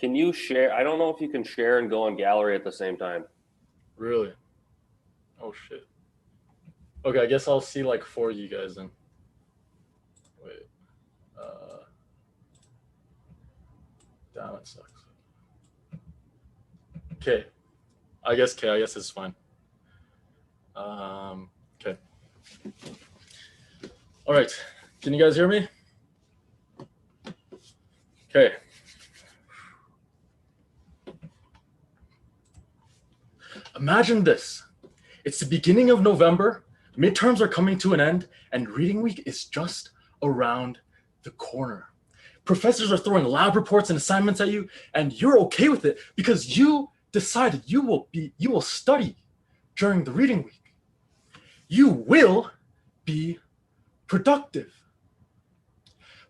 Can you share? I don't know if you can share and go on gallery at the same time. Really? Oh shit. Okay, I guess I'll see like 4 of you guys then. Wait. Damn, it sucks. Okay. I guess it's fine. Okay. All right. Can you guys hear me? Okay. Imagine this. It's the beginning of November, midterms are coming to an end, and reading week is just around the corner. Professors are throwing lab reports and assignments at you, and you're okay with it because you decided you will study during the reading week. You will be productive.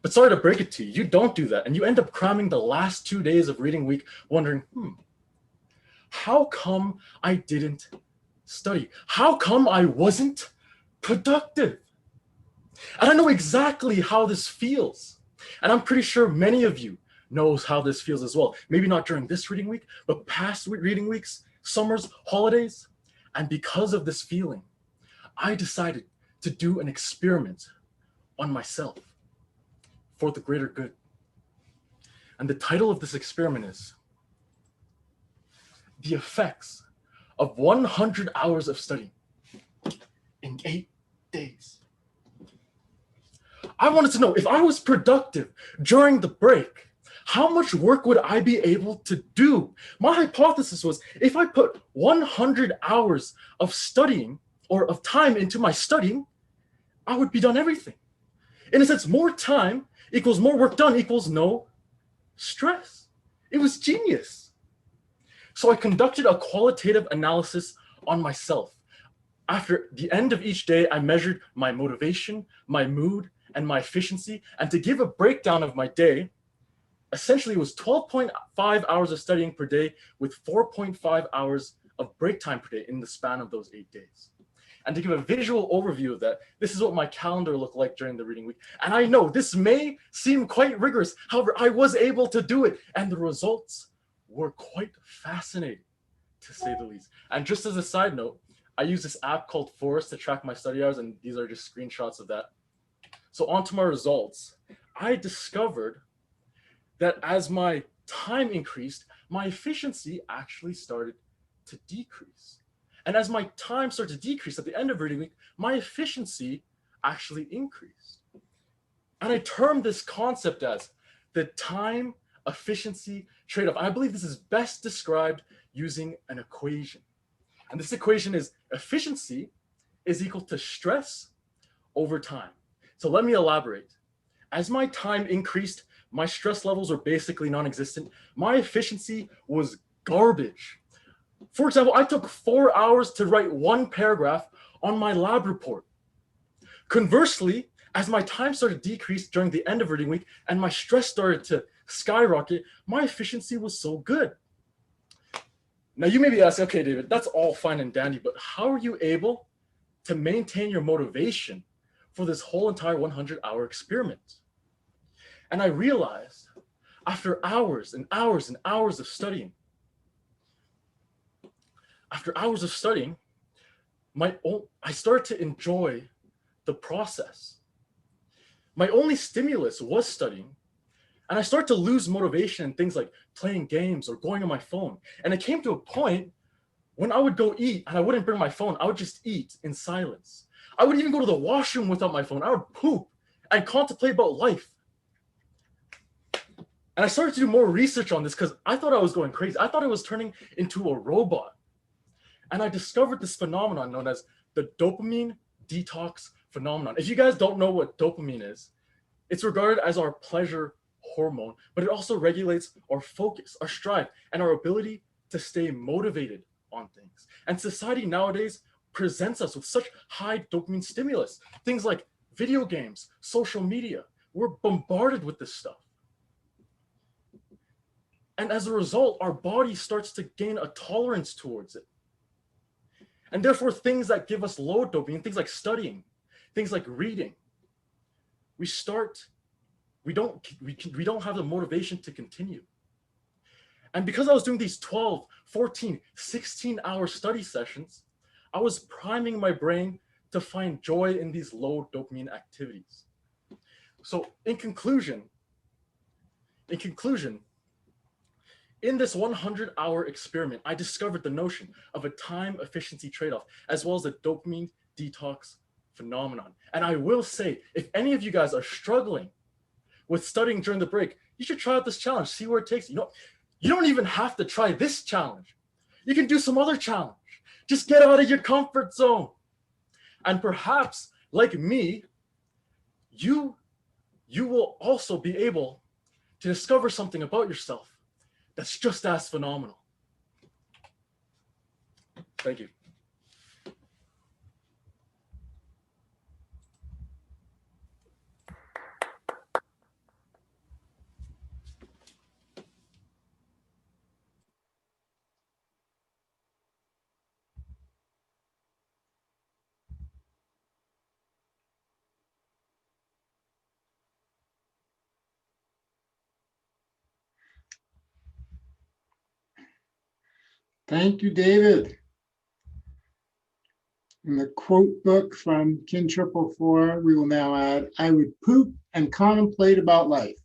But sorry to break it to you, you don't do that, and you end up cramming the last 2 days of reading week wondering, how come I didn't study? How come I wasn't productive? And I know exactly how this feels. And I'm pretty sure many of you knows how this feels as well. Maybe not during this reading week, but past reading weeks, summers, holidays. And because of this feeling, I decided to do an experiment on myself for the greater good. And the title of this experiment is The Effects of 100 Hours of Study in 8 days. I wanted to know if I was productive during the break, how much work would I be able to do? My hypothesis was if I put 100 hours of studying or of time into my studying, I would be done everything. In a sense, more time equals more work done equals no stress. It was genius. So I conducted a qualitative analysis on myself. After the end of each day, I measured my motivation, my mood, and my efficiency. And to give a breakdown of my day, essentially it was 12.5 hours of studying per day with 4.5 hours of break time per day in the span of those 8 days. And to give a visual overview of that, this is what my calendar looked like during the reading week. And I know this may seem quite rigorous. However, I was able to do it. And the results were quite fascinating, to say the least. And just as a side note, I use this app called Forest to track my study hours, and these are just screenshots of that. So onto my results. I discovered that as my time increased, my efficiency actually started to decrease. And as my time started to decrease at the end of reading week, my efficiency actually increased. And I termed this concept as the time efficiency trade-off. And I believe this is best described using an equation. And this equation is efficiency is equal to stress over time. So let me elaborate. As my time increased, my stress levels were basically non-existent. My efficiency was garbage. For example, I took 4 hours to write 1 paragraph on my lab report. Conversely, as my time started to decrease during the end of reading week and my stress started to skyrocket, my efficiency was so good. Now you may be asking, okay, David, that's all fine and dandy, but how are you able to maintain your motivation for this whole entire 100-hour experiment? And I realized after hours and hours and hours of studying, I started to enjoy the process. My only stimulus was studying, and I started to lose motivation in things like playing games or going on my phone. And it came to a point when I would go eat and I wouldn't bring my phone, I would just eat in silence. I would even go to the washroom without my phone. I would poop and contemplate about life. And I started to do more research on this because I thought I was going crazy. I thought I was turning into a robot. And I discovered this phenomenon known as the dopamine detox phenomenon. If you guys don't know what dopamine is, it's regarded as our pleasure hormone, but it also regulates our focus, our strive, and our ability to stay motivated on things. And society nowadays presents us with such high dopamine stimulus. Things like video games, social media. We're bombarded with this stuff. And as a result, our body starts to gain a tolerance towards it. And therefore, things that give us low dopamine, things like studying, things like reading, we don't have the motivation to continue. And because I was doing these 12, 14, 16-hour study sessions, I was priming my brain to find joy in these low dopamine activities. So in conclusion, in this 100-hour experiment, I discovered the notion of a time efficiency trade-off, as well as the dopamine detox phenomenon. And I will say, if any of you guys are struggling with studying during the break, you should try out this challenge, see where it takes you. You don't even have to try this challenge. You can do some other challenge. Just get out of your comfort zone. And perhaps, like me, you will also be able to discover something about yourself that's just as phenomenal. Thank you. Thank you, David. In the quote book from Kin 444, we will now add, I would poop and contemplate about life.